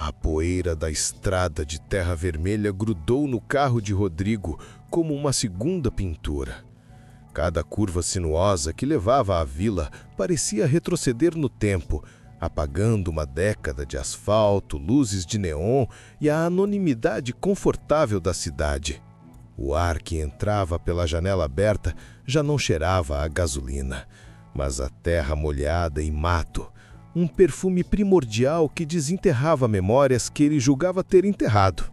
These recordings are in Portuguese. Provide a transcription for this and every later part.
A poeira da estrada de terra vermelha grudou no carro de Rodrigo como uma segunda pintura. Cada curva sinuosa que levava à vila parecia retroceder no tempo, apagando uma década de asfalto, luzes de neon e a anonimidade confortável da cidade. O ar que entrava pela janela aberta já não cheirava a gasolina, mas a terra molhada e mato, um perfume primordial que desenterrava memórias que ele julgava ter enterrado.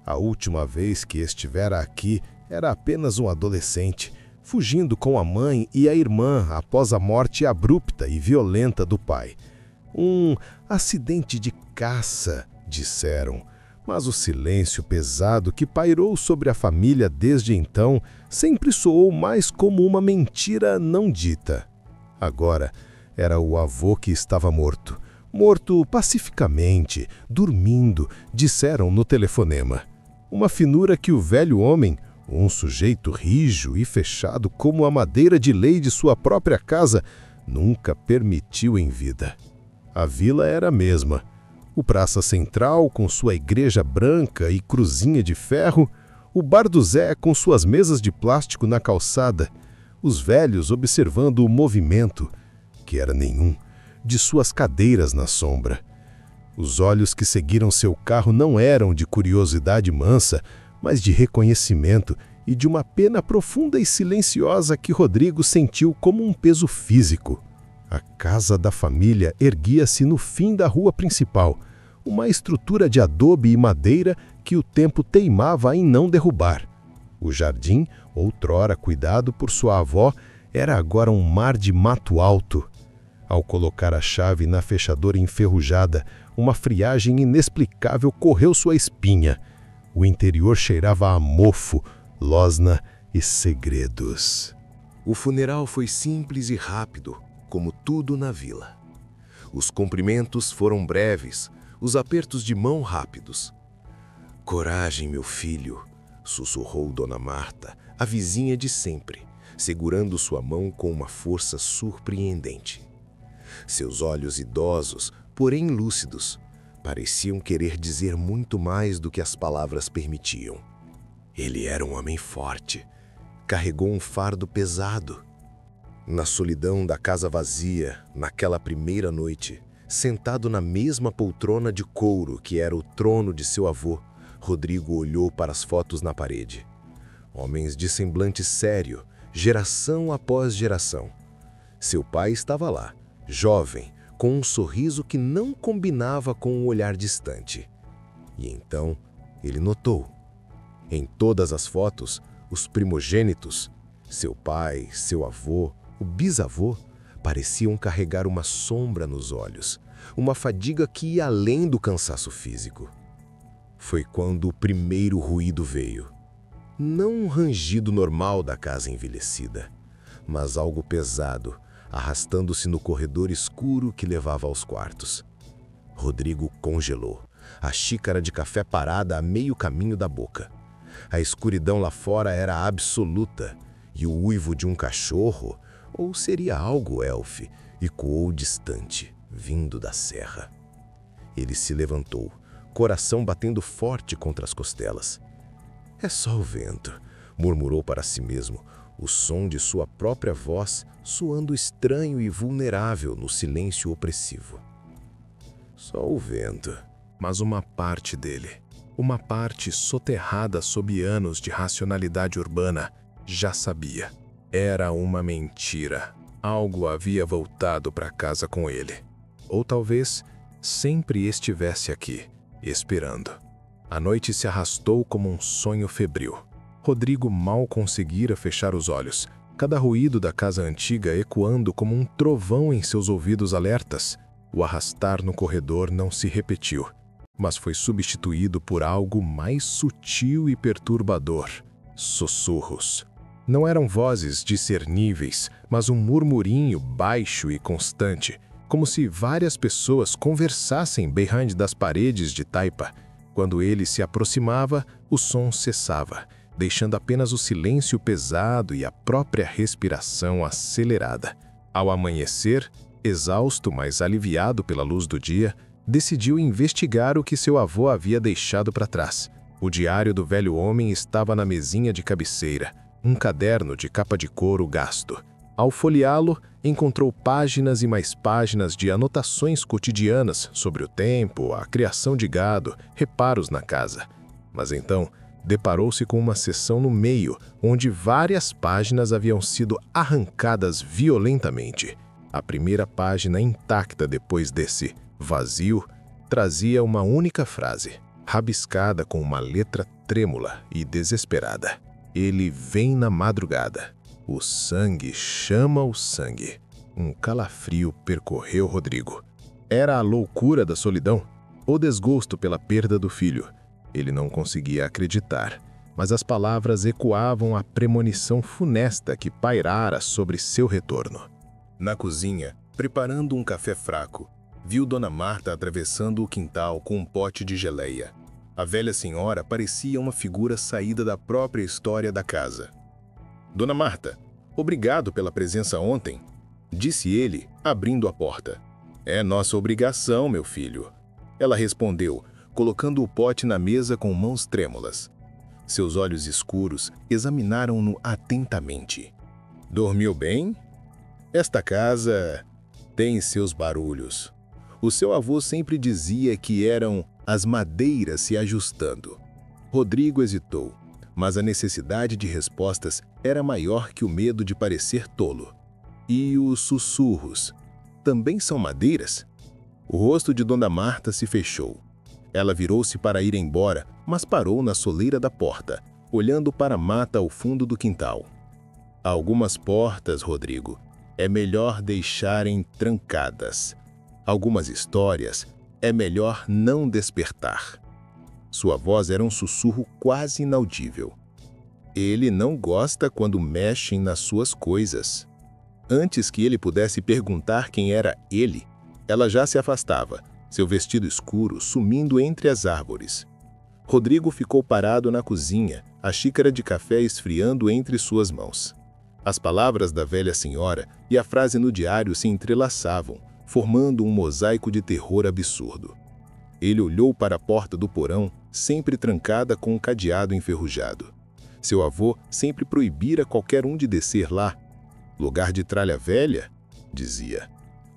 A última vez que estivera aqui era apenas um adolescente, fugindo com a mãe e a irmã após a morte abrupta e violenta do pai. Um acidente de caça, disseram, mas o silêncio pesado que pairou sobre a família desde então sempre soou mais como uma mentira não dita. Agora, era o avô que estava morto. Morto pacificamente, dormindo, disseram no telefonema. Uma finura que o velho homem, um sujeito rijo e fechado como a madeira de lei de sua própria casa, nunca permitiu em vida. A vila era a mesma. O Praça Central, com sua igreja branca e cruzinha de ferro, o Bar do Zé com suas mesas de plástico na calçada, os velhos observando o movimento, que era nenhum, de suas cadeiras na sombra. Os olhos que seguiram seu carro não eram de curiosidade mansa, mas de reconhecimento e de uma pena profunda e silenciosa que Rodrigo sentiu como um peso físico. A casa da família erguia-se no fim da rua principal, uma estrutura de adobe e madeira que o tempo teimava em não derrubar. O jardim, outrora cuidado por sua avó, era agora um mar de mato alto. Ao colocar a chave na fechadura enferrujada, uma friagem inexplicável correu sua espinha. O interior cheirava a mofo, losna e segredos. O funeral foi simples e rápido, como tudo na vila. Os cumprimentos foram breves, os apertos de mão rápidos. "Coragem, meu filho", sussurrou Dona Marta, a vizinha de sempre, segurando sua mão com uma força surpreendente. Seus olhos idosos, porém lúcidos, pareciam querer dizer muito mais do que as palavras permitiam. Ele era um homem forte, carregou um fardo pesado. Na solidão da casa vazia, naquela primeira noite, sentado na mesma poltrona de couro que era o trono de seu avô, Rodrigo olhou para as fotos na parede. Homens de semblante sério, geração após geração. Seu pai estava lá, jovem, com um sorriso que não combinava com um olhar distante. E então ele notou. Em todas as fotos, os primogênitos, seu pai, seu avô, o bisavô, pareciam carregar uma sombra nos olhos, uma fadiga que ia além do cansaço físico. Foi quando o primeiro ruído veio. Não um rangido normal da casa envelhecida, mas algo pesado, arrastando-se no corredor escuro que levava aos quartos. Rodrigo congelou, a xícara de café parada a meio caminho da boca. A escuridão lá fora era absoluta, e o uivo de um cachorro, ou seria algo elfe, ecoou distante, vindo da serra. Ele se levantou, coração batendo forte contra as costelas. "É só o vento", murmurou para si mesmo, o som de sua própria voz soando estranho e vulnerável no silêncio opressivo. Só o vento. Mas uma parte dele, uma parte soterrada sob anos de racionalidade urbana, já sabia. Era uma mentira. Algo havia voltado para casa com ele. Ou talvez sempre estivesse aqui, esperando. A noite se arrastou como um sonho febril. Rodrigo mal conseguira fechar os olhos, cada ruído da casa antiga ecoando como um trovão em seus ouvidos alertas. O arrastar no corredor não se repetiu, mas foi substituído por algo mais sutil e perturbador: sussurros. Não eram vozes discerníveis, mas um murmurinho baixo e constante, como se várias pessoas conversassem behind das paredes de taipa. Quando ele se aproximava, o som cessava, deixando apenas o silêncio pesado e a própria respiração acelerada. Ao amanhecer, exausto, mas aliviado pela luz do dia, decidiu investigar o que seu avô havia deixado para trás. O diário do velho homem estava na mesinha de cabeceira, um caderno de capa de couro gasto. Ao folheá-lo, encontrou páginas e mais páginas de anotações cotidianas sobre o tempo, a criação de gado, reparos na casa. Mas então, deparou-se com uma seção no meio, onde várias páginas haviam sido arrancadas violentamente. A primeira página intacta depois desse vazio trazia uma única frase, rabiscada com uma letra trêmula e desesperada. Ele vem na madrugada. O sangue chama o sangue. Um calafrio percorreu Rodrigo. Era a loucura da solidão ou desgosto pela perda do filho? Ele não conseguia acreditar, mas as palavras ecoavam a premonição funesta que pairara sobre seu retorno. Na cozinha, preparando um café fraco, viu Dona Marta atravessando o quintal com um pote de geleia. A velha senhora parecia uma figura saída da própria história da casa. Dona Marta, obrigado pela presença ontem, disse ele, abrindo a porta. É nossa obrigação, meu filho. Ela respondeu, colocando o pote na mesa com mãos trêmulas. Seus olhos escuros examinaram-no atentamente. Dormiu bem? Esta casa tem seus barulhos. O seu avô sempre dizia que eram as madeiras se ajustando. Rodrigo hesitou, mas a necessidade de respostas era maior que o medo de parecer tolo. E os sussurros também são madeiras? O rosto de Dona Marta se fechou. Ela virou-se para ir embora, mas parou na soleira da porta, olhando para a mata ao fundo do quintal. Algumas portas, Rodrigo, é melhor deixarem trancadas. Algumas histórias é melhor não despertar. Sua voz era um sussurro quase inaudível. Ele não gosta quando mexem nas suas coisas. Antes que ele pudesse perguntar quem era ele, ela já se afastava, seu vestido escuro sumindo entre as árvores. Rodrigo ficou parado na cozinha, a xícara de café esfriando entre suas mãos. As palavras da velha senhora e a frase no diário se entrelaçavam, formando um mosaico de terror absurdo. Ele olhou para a porta do porão, sempre trancada com um cadeado enferrujado. Seu avô sempre proibira qualquer um de descer lá. Lugar de tralha velha, dizia.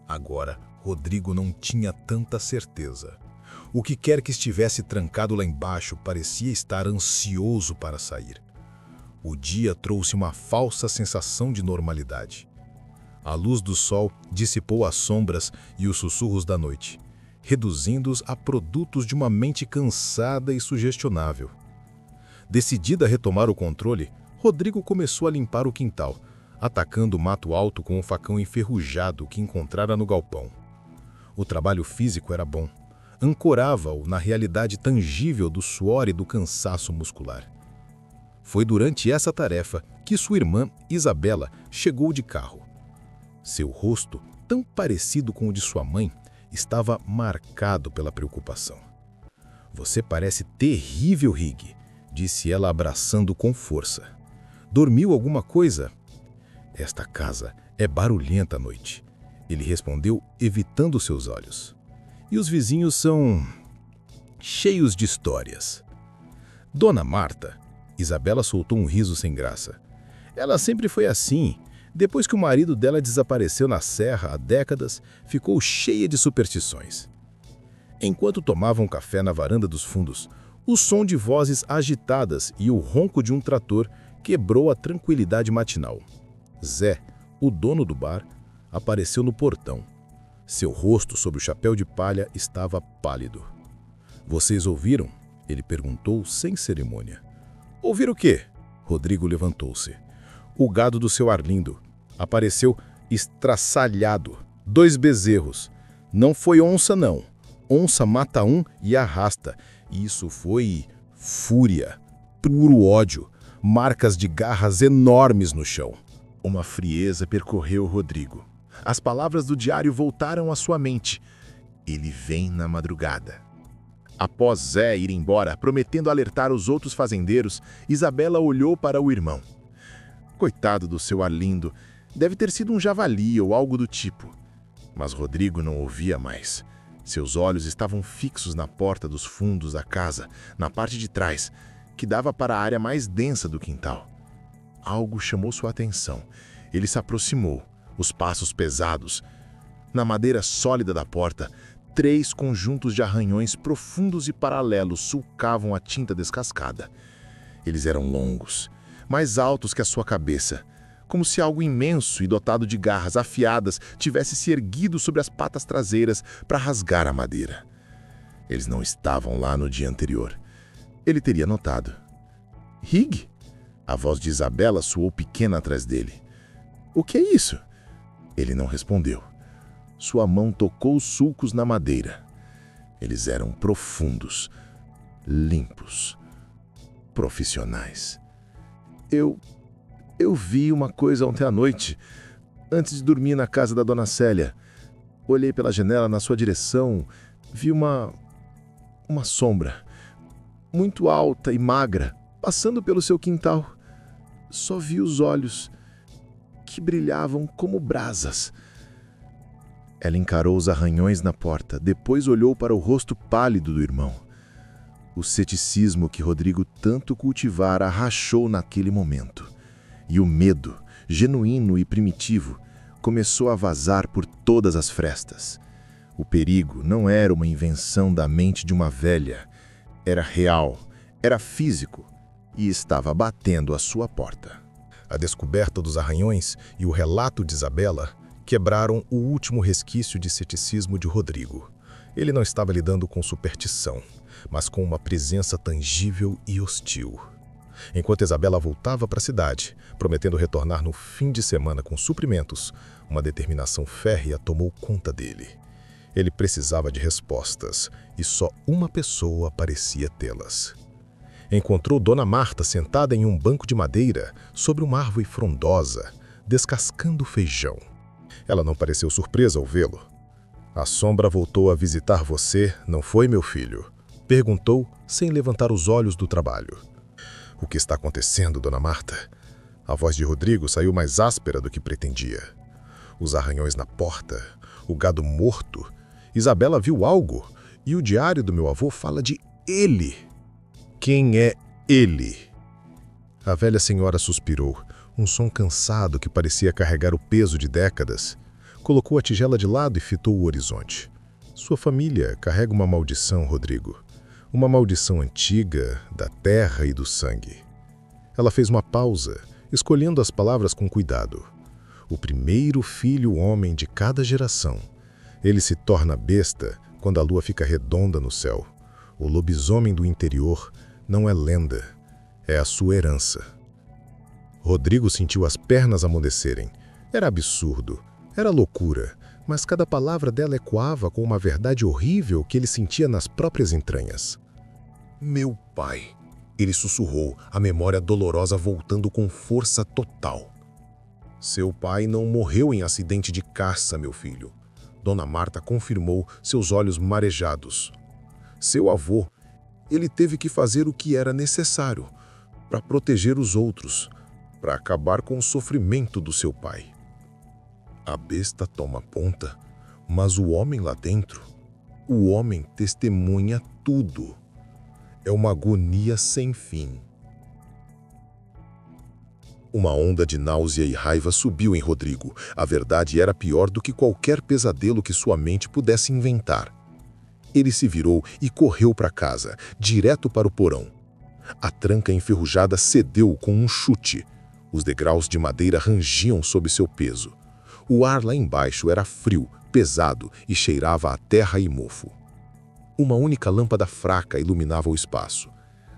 Agora, Rodrigo não tinha tanta certeza. O que quer que estivesse trancado lá embaixo parecia estar ansioso para sair. O dia trouxe uma falsa sensação de normalidade. A luz do sol dissipou as sombras e os sussurros da noite, reduzindo-os a produtos de uma mente cansada e sugestionável. Decidida a retomar o controle, Rodrigo começou a limpar o quintal, atacando o mato alto com um facão enferrujado que encontrara no galpão. O trabalho físico era bom, ancorava-o na realidade tangível do suor e do cansaço muscular. Foi durante essa tarefa que sua irmã, Isabela, chegou de carro. Seu rosto, tão parecido com o de sua mãe, estava marcado pela preocupação. Você parece terrível, Rig, disse ela abraçando com força. Dormiu alguma coisa? Esta casa é barulhenta à noite. Ele respondeu, evitando seus olhos. E os vizinhos são cheios de histórias. Dona Marta, Isabela soltou um riso sem graça. Ela sempre foi assim. Depois que o marido dela desapareceu na serra há décadas, ficou cheia de superstições. Enquanto tomavam café na varanda dos fundos, o som de vozes agitadas e o ronco de um trator quebrou a tranquilidade matinal. Zé, o dono do bar, apareceu no portão. Seu rosto sob o chapéu de palha estava pálido. "Vocês ouviram?" ele perguntou sem cerimônia. "Ouvir o quê?" Rodrigo levantou-se. O gado do seu Arlindo apareceu estraçalhado. 2 bezerros. Não foi onça, não. Onça mata um e arrasta. Isso foi fúria, puro ódio, marcas de garras enormes no chão. Uma frieza percorreu Rodrigo. As palavras do diário voltaram à sua mente. Ele vem na madrugada. Após Zé ir embora, prometendo alertar os outros fazendeiros, Isabela olhou para o irmão. Coitado do seu Arlindo, deve ter sido um javali ou algo do tipo. Mas Rodrigo não ouvia mais. Seus olhos estavam fixos na porta dos fundos da casa, na parte de trás, que dava para a área mais densa do quintal. Algo chamou sua atenção. Ele se aproximou, os passos pesados. Na madeira sólida da porta, 3 conjuntos de arranhões profundos e paralelos sulcavam a tinta descascada. Eles eram longos, mais altos que a sua cabeça, como se algo imenso e dotado de garras afiadas tivesse se erguido sobre as patas traseiras para rasgar a madeira. Eles não estavam lá no dia anterior. Ele teria notado. "Rig?" A voz de Isabela soou pequena atrás dele. "O que é isso?" Ele não respondeu. Sua mão tocou os sulcos na madeira. Eles eram profundos, limpos, profissionais. Eu vi uma coisa ontem à noite, antes de dormir na casa da Dona Célia. Olhei pela janela na sua direção, vi uma sombra, muito alta e magra, passando pelo seu quintal. Só vi os olhos, que brilhavam como brasas. Ela encarou os arranhões na porta, depois olhou para o rosto pálido do irmão. O ceticismo que Rodrigo tanto cultivara rachou naquele momento. E o medo, genuíno e primitivo, começou a vazar por todas as frestas. O perigo não era uma invenção da mente de uma velha. Era real, era físico e estava batendo à sua porta. A descoberta dos arranhões e o relato de Isabela quebraram o último resquício de ceticismo de Rodrigo. Ele não estava lidando com superstição, mas com uma presença tangível e hostil. Enquanto Isabela voltava para a cidade, prometendo retornar no fim de semana com suprimentos, uma determinação férrea tomou conta dele. Ele precisava de respostas, e só uma pessoa parecia tê-las. Encontrou Dona Marta sentada em um banco de madeira, sobre uma árvore frondosa, descascando feijão. Ela não pareceu surpresa ao vê-lo. "A sombra voltou a visitar você, não foi, meu filho?" Perguntou, sem levantar os olhos do trabalho. "O que está acontecendo, Dona Marta?" A voz de Rodrigo saiu mais áspera do que pretendia. Os arranhões na porta, o gado morto. Isabela viu algo, e o diário do meu avô fala de ele. Quem é ele? A velha senhora suspirou, um som cansado que parecia carregar o peso de décadas. Colocou a tigela de lado e fitou o horizonte. Sua família carrega uma maldição, Rodrigo. Uma maldição antiga, da terra e do sangue. Ela fez uma pausa, escolhendo as palavras com cuidado. O primeiro filho homem de cada geração. Ele se torna besta quando a lua fica redonda no céu. O lobisomem do interior não é lenda, é a sua herança. Rodrigo sentiu as pernas amolecerem. Era absurdo, era loucura, mas cada palavra dela ecoava com uma verdade horrível que ele sentia nas próprias entranhas. Meu pai, ele sussurrou, a memória dolorosa voltando com força total. Seu pai não morreu em acidente de caça, meu filho. Dona Marta confirmou, seus olhos marejados. Seu avô, ele teve que fazer o que era necessário para proteger os outros, para acabar com o sofrimento do seu pai. A besta toma conta, mas o homem lá dentro, o homem testemunha tudo. É uma agonia sem fim. Uma onda de náusea e raiva subiu em Rodrigo. A verdade era pior do que qualquer pesadelo que sua mente pudesse inventar. Ele se virou e correu para casa, direto para o porão. A tranca enferrujada cedeu com um chute. Os degraus de madeira rangiam sob seu peso. O ar lá embaixo era frio, pesado e cheirava a terra e mofo. Uma única lâmpada fraca iluminava o espaço.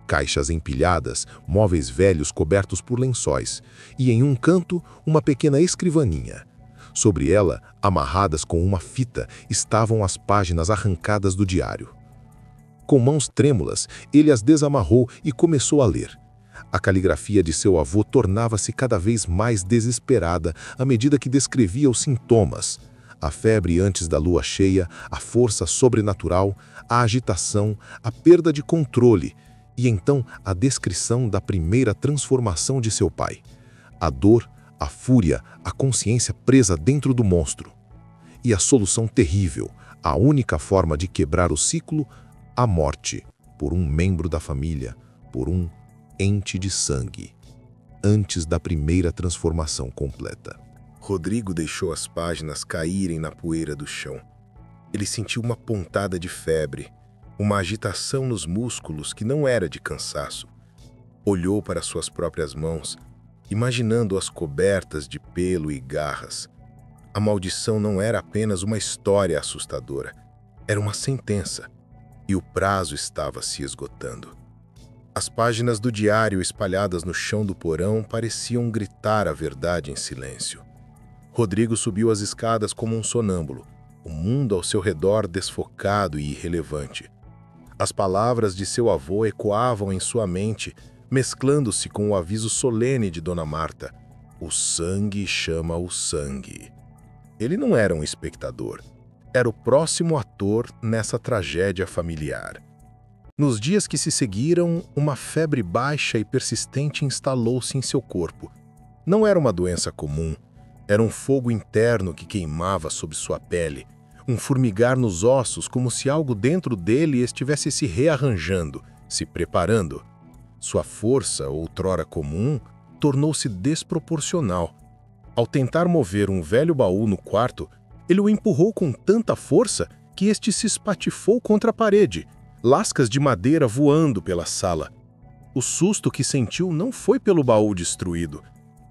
Caixas empilhadas, móveis velhos cobertos por lençóis, e em um canto, uma pequena escrivaninha. Sobre ela, amarradas com uma fita, estavam as páginas arrancadas do diário. Com mãos trêmulas, ele as desamarrou e começou a ler. A caligrafia de seu avô tornava-se cada vez mais desesperada à medida que descrevia os sintomas. A febre antes da lua cheia, a força sobrenatural, a agitação, a perda de controle, e então a descrição da primeira transformação de seu pai. A dor, a fúria, a consciência presa dentro do monstro. E a solução terrível, A única forma de quebrar o ciclo, a morte, por um membro da família, por um ente de sangue, antes da primeira transformação completa. Rodrigo deixou as páginas caírem na poeira do chão. Ele sentiu uma pontada de febre, uma agitação nos músculos que não era de cansaço. Olhou para suas próprias mãos, imaginando-as cobertas de pelo e garras. A maldição não era apenas uma história assustadora, era uma sentença, e o prazo estava se esgotando. As páginas do diário espalhadas no chão do porão pareciam gritar a verdade em silêncio. Rodrigo subiu as escadas como um sonâmbulo, o mundo ao seu redor desfocado e irrelevante. As palavras de seu avô ecoavam em sua mente, mesclando-se com o aviso solene de Dona Marta: o sangue chama o sangue. Ele não era um espectador, era o próximo ator nessa tragédia familiar. Nos dias que se seguiram, uma febre baixa e persistente instalou-se em seu corpo. Não era uma doença comum, era um fogo interno que queimava sob sua pele, um formigar nos ossos como se algo dentro dele estivesse se rearranjando, se preparando. Sua força, outrora comum, tornou-se desproporcional. Ao tentar mover um velho baú no quarto, ele o empurrou com tanta força que este se espatifou contra a parede, lascas de madeira voando pela sala. O susto que sentiu não foi pelo baú destruído,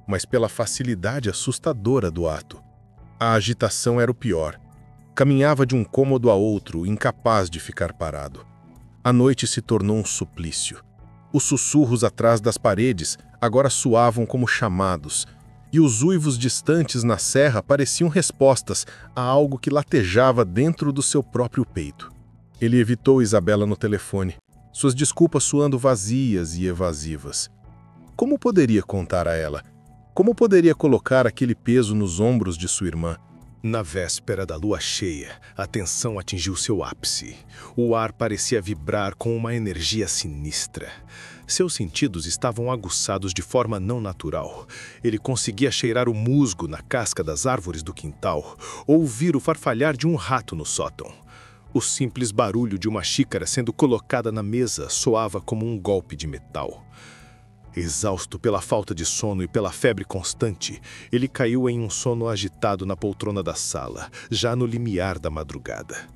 mas pela facilidade assustadora do ato. A agitação era o pior. Caminhava de um cômodo a outro, incapaz de ficar parado. A noite se tornou um suplício. Os sussurros atrás das paredes agora soavam como chamados, e os uivos distantes na serra pareciam respostas a algo que latejava dentro do seu próprio peito. Ele evitou Isabela no telefone, suas desculpas soando vazias e evasivas. Como poderia contar a ela? Como poderia colocar aquele peso nos ombros de sua irmã? Na véspera da lua cheia, a tensão atingiu seu ápice. O ar parecia vibrar com uma energia sinistra. Seus sentidos estavam aguçados de forma não natural. Ele conseguia cheirar o musgo na casca das árvores do quintal, ouvir o farfalhar de um rato no sótão. O simples barulho de uma xícara sendo colocada na mesa soava como um golpe de metal. Exausto pela falta de sono e pela febre constante, ele caiu em um sono agitado na poltrona da sala, já no limiar da madrugada.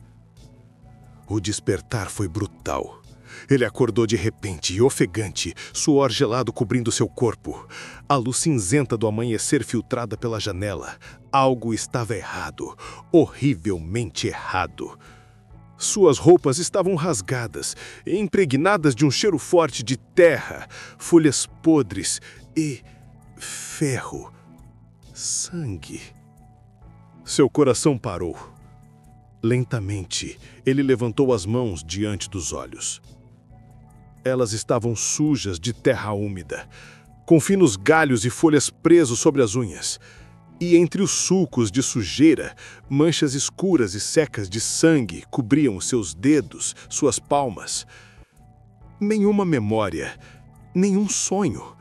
O despertar foi brutal. Ele acordou de repente e ofegante, suor gelado cobrindo seu corpo. A luz cinzenta do amanhecer filtrada pela janela. Algo estava errado, horrivelmente errado. Suas roupas estavam rasgadas, impregnadas de um cheiro forte de terra, folhas podres e ferro. Sangue. Seu coração parou. Lentamente, ele levantou as mãos diante dos olhos. Elas estavam sujas de terra úmida, com finos galhos e folhas presos sobre as unhas. E entre os sulcos de sujeira, manchas escuras e secas de sangue cobriam os seus dedos, suas palmas. Nenhuma memória, nenhum sonho.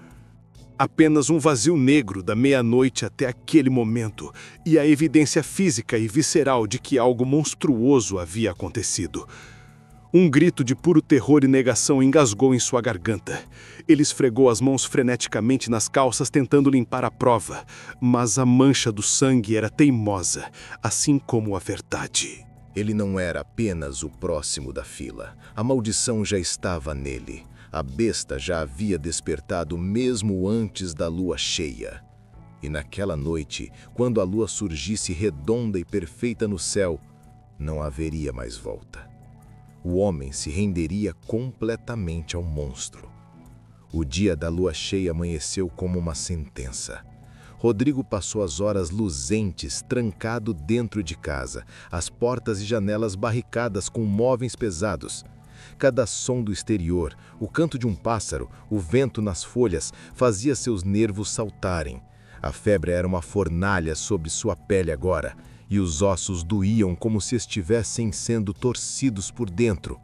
Apenas um vazio negro da meia-noite até aquele momento e a evidência física e visceral de que algo monstruoso havia acontecido. Um grito de puro terror e negação engasgou em sua garganta. Ele esfregou as mãos freneticamente nas calças tentando limpar a prova, mas a mancha do sangue era teimosa, assim como a verdade. Ele não era apenas o próximo da fila. A maldição já estava nele. A besta já havia despertado mesmo antes da lua cheia. E naquela noite, quando a lua surgisse redonda e perfeita no céu, não haveria mais volta. O homem se renderia completamente ao monstro. O dia da lua cheia amanheceu como uma sentença. Rodrigo passou as horas luzentes, trancado dentro de casa, as portas e janelas barricadas com móveis pesados. Cada som do exterior, o canto de um pássaro, o vento nas folhas, fazia seus nervos saltarem. A febre era uma fornalha sobre sua pele agora, e os ossos doíam como se estivessem sendo torcidos por dentro.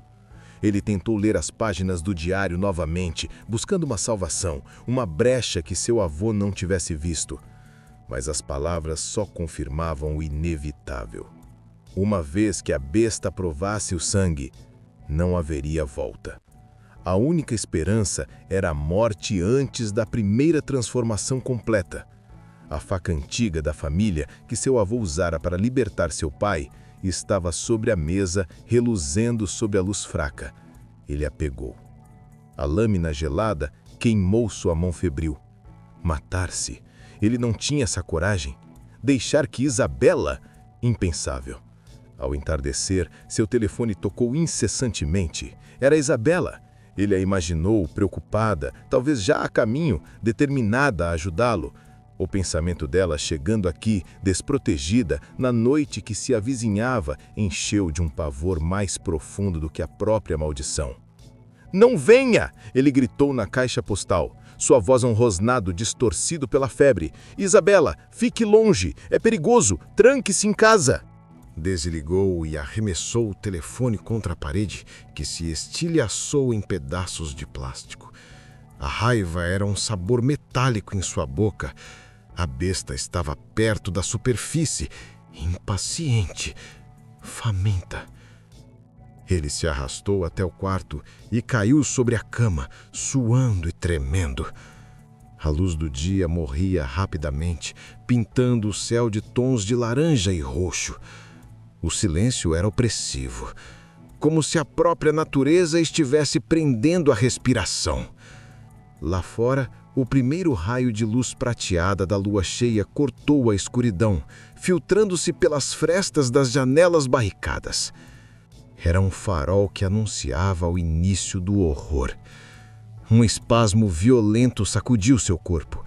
Ele tentou ler as páginas do diário novamente, buscando uma salvação, uma brecha que seu avô não tivesse visto. Mas as palavras só confirmavam o inevitável. Uma vez que a besta provasse o sangue, não haveria volta. A única esperança era a morte antes da primeira transformação completa. A faca antiga da família que seu avô usara para libertar seu pai estava sobre a mesa, reluzendo sob a luz fraca. Ele a pegou. A lâmina gelada queimou sua mão febril. Matar-se? Ele não tinha essa coragem. Deixar que Isabela? Impensável. Ao entardecer, seu telefone tocou incessantemente. Era Isabela. Ele a imaginou preocupada, talvez já a caminho, determinada a ajudá-lo. O pensamento dela chegando aqui, desprotegida, na noite que se avizinhava, encheu de um pavor mais profundo do que a própria maldição. "Não venha!" ele gritou na caixa postal. Sua voz um rosnado distorcido pela febre. "Isabela, fique longe! É perigoso! Tranque-se em casa!" Desligou e arremessou o telefone contra a parede, que se estilhaçou em pedaços de plástico. A raiva era um sabor metálico em sua boca. A besta estava perto da superfície, impaciente, faminta. Ele se arrastou até o quarto e caiu sobre a cama, suando e tremendo. A luz do dia morria rapidamente, pintando o céu de tons de laranja e roxo. O silêncio era opressivo, como se a própria natureza estivesse prendendo a respiração. Lá fora, o primeiro raio de luz prateada da lua cheia cortou a escuridão, filtrando-se pelas frestas das janelas barricadas. Era um farol que anunciava o início do horror. Um espasmo violento sacudiu seu corpo.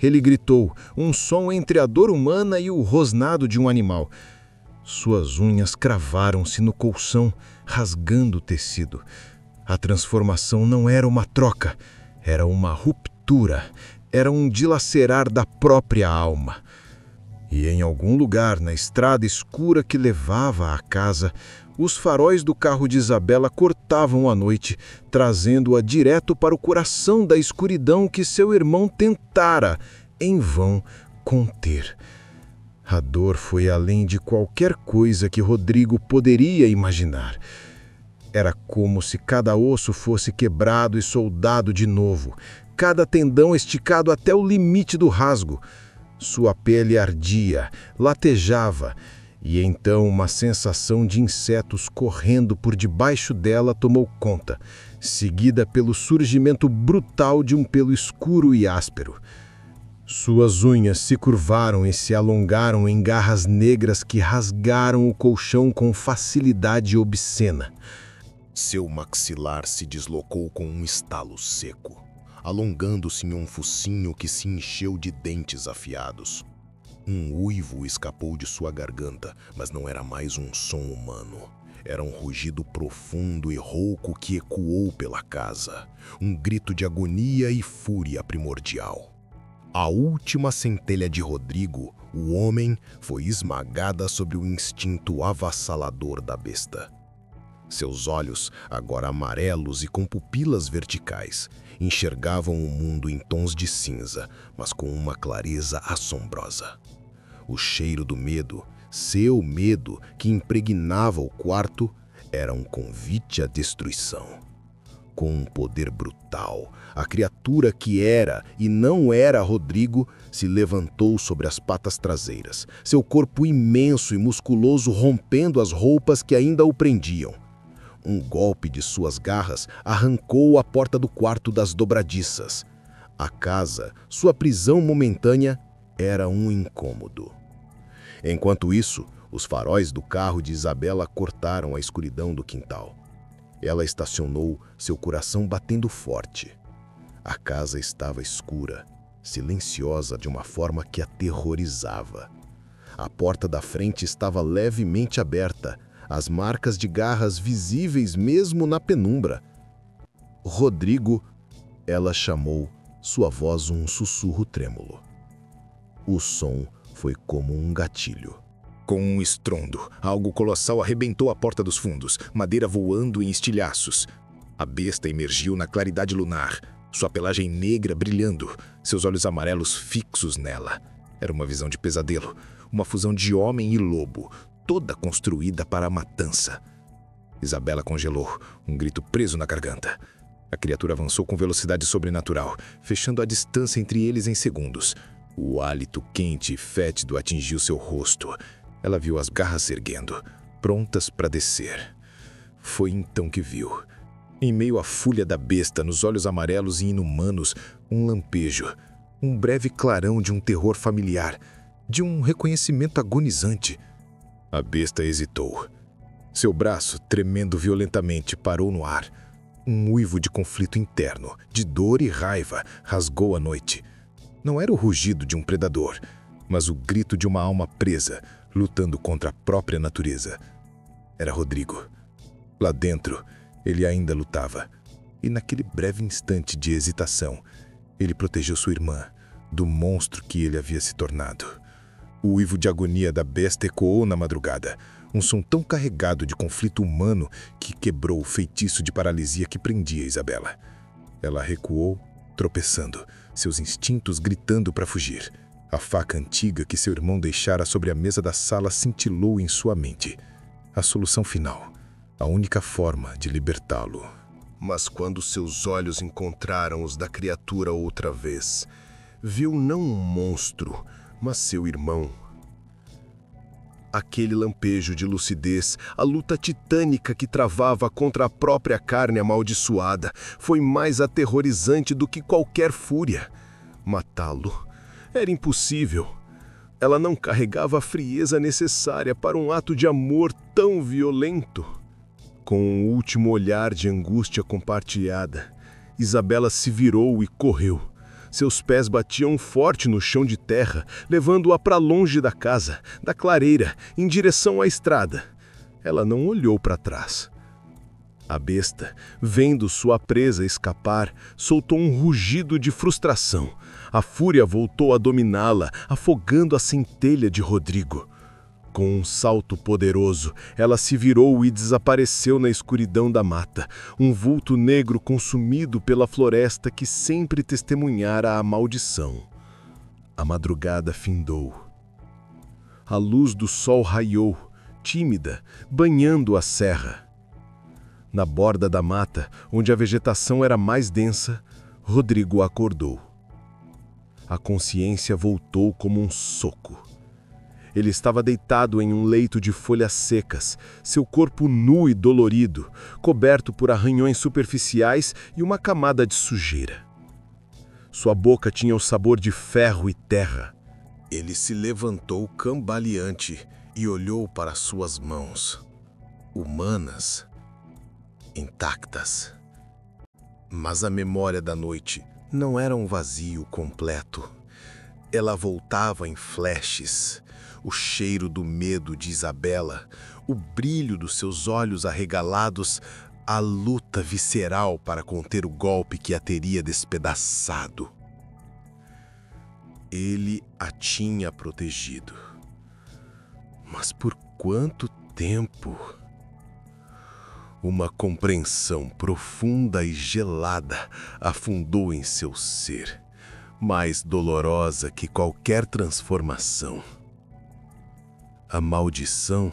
Ele gritou, um som entre a dor humana e o rosnado de um animal. Suas unhas cravaram-se no colchão, rasgando o tecido. A transformação não era uma troca, era uma ruptura, era um dilacerar da própria alma. E em algum lugar na estrada escura que levava à casa, os faróis do carro de Isabela cortavam a noite, trazendo-a direto para o coração da escuridão que seu irmão tentara, em vão, conter. A dor foi além de qualquer coisa que Rodrigo poderia imaginar. Era como se cada osso fosse quebrado e soldado de novo, cada tendão esticado até o limite do rasgo. Sua pele ardia, latejava, e então uma sensação de insetos correndo por debaixo dela tomou conta, seguida pelo surgimento brutal de um pelo escuro e áspero. Suas unhas se curvaram e se alongaram em garras negras que rasgaram o colchão com facilidade obscena. Seu maxilar se deslocou com um estalo seco, alongando-se em um focinho que se encheu de dentes afiados. Um uivo escapou de sua garganta, mas não era mais um som humano. Era um rugido profundo e rouco que ecoou pela casa, um grito de agonia e fúria primordial. A última centelha de Rodrigo, o homem, foi esmagada sob o instinto avassalador da besta. Seus olhos, agora amarelos e com pupilas verticais, enxergavam o mundo em tons de cinza, mas com uma clareza assombrosa. O cheiro do medo, seu medo, que impregnava o quarto, era um convite à destruição. Com um poder brutal, a criatura que era e não era Rodrigo se levantou sobre as patas traseiras, seu corpo imenso e musculoso rompendo as roupas que ainda o prendiam. Um golpe de suas garras arrancou a porta do quarto das dobradiças. A casa, sua prisão momentânea, era um incômodo. Enquanto isso, os faróis do carro de Isabela cortaram a escuridão do quintal. Ela estacionou, seu coração batendo forte. A casa estava escura, silenciosa de uma forma que aterrorizava. A porta da frente estava levemente aberta, as marcas de garras visíveis mesmo na penumbra. Rodrigo, ela chamou, sua voz um sussurro trêmulo. O som foi como um gatilho. Com um estrondo, algo colossal arrebentou a porta dos fundos, madeira voando em estilhaços. A besta emergiu na claridade lunar, sua pelagem negra brilhando, seus olhos amarelos fixos nela. Era uma visão de pesadelo, uma fusão de homem e lobo, toda construída para a matança. Isabela congelou, um grito preso na garganta. A criatura avançou com velocidade sobrenatural, fechando a distância entre eles em segundos. O hálito quente e fétido atingiu seu rosto. Ela viu as garras se erguendo, prontas para descer. Foi então que viu, em meio à fúria da besta, nos olhos amarelos e inumanos, um lampejo, um breve clarão de um terror familiar, de um reconhecimento agonizante. A besta hesitou. Seu braço, tremendo violentamente, parou no ar. Um uivo de conflito interno, de dor e raiva, rasgou a noite. Não era o rugido de um predador, mas o grito de uma alma presa, lutando contra a própria natureza. Era Rodrigo. Lá dentro, ele ainda lutava. E naquele breve instante de hesitação, ele protegeu sua irmã do monstro que ele havia se tornado. O uivo de agonia da besta ecoou na madrugada, um som tão carregado de conflito humano que quebrou o feitiço de paralisia que prendia Isabela. Ela recuou, tropeçando, seus instintos gritando para fugir. A faca antiga que seu irmão deixara sobre a mesa da sala cintilou em sua mente. A solução final, a única forma de libertá-lo. Mas quando seus olhos encontraram os da criatura outra vez, viu não um monstro, mas seu irmão. Aquele lampejo de lucidez, a luta titânica que travava contra a própria carne amaldiçoada, foi mais aterrorizante do que qualquer fúria. Matá-lo era impossível. Ela não carregava a frieza necessária para um ato de amor tão violento. Com um último olhar de angústia compartilhada, Isabela se virou e correu. Seus pés batiam forte no chão de terra, levando-a para longe da casa, da clareira, em direção à estrada. Ela não olhou para trás. A besta, vendo sua presa escapar, soltou um rugido de frustração. A fúria voltou a dominá-la, afogando a centelha de Rodrigo. Com um salto poderoso, ela se virou e desapareceu na escuridão da mata, um vulto negro consumido pela floresta que sempre testemunhara a maldição. A madrugada findou. A luz do sol raiou, tímida, banhando a serra. Na borda da mata, onde a vegetação era mais densa, Rodrigo acordou. A consciência voltou como um soco. Ele estava deitado em um leito de folhas secas, seu corpo nu e dolorido, coberto por arranhões superficiais e uma camada de sujeira. Sua boca tinha o sabor de ferro e terra. Ele se levantou cambaleante e olhou para suas mãos, humanas, intactas. Mas a memória da noite não era um vazio completo. Ela voltava em flashes. O cheiro do medo de Isabela, o brilho dos seus olhos arregalados, a luta visceral para conter o golpe que a teria despedaçado. Ele a tinha protegido. Mas por quanto tempo? Uma compreensão profunda e gelada afundou em seu ser, mais dolorosa que qualquer transformação. A maldição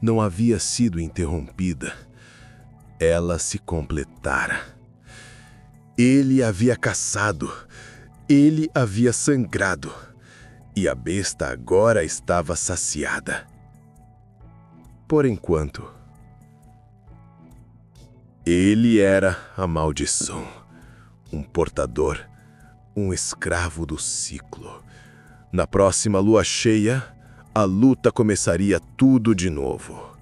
não havia sido interrompida. Ela se completara. Ele havia caçado. Ele havia sangrado. E a besta agora estava saciada. Por enquanto. Ele era a maldição. Um portador. Um escravo do ciclo. Na próxima lua cheia, a luta começaria tudo de novo.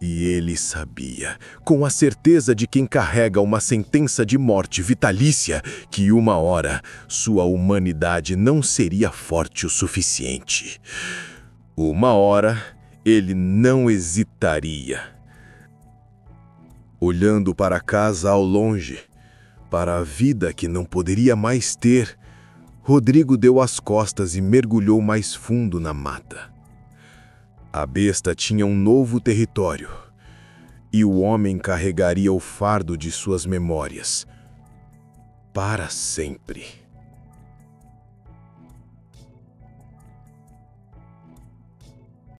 E ele sabia, com a certeza de quem carrega uma sentença de morte vitalícia, que uma hora sua humanidade não seria forte o suficiente. Uma hora ele não hesitaria. Olhando para casa ao longe, para a vida que não poderia mais ter, Rodrigo deu as costas e mergulhou mais fundo na mata. A besta tinha um novo território, e o homem carregaria o fardo de suas memórias para sempre.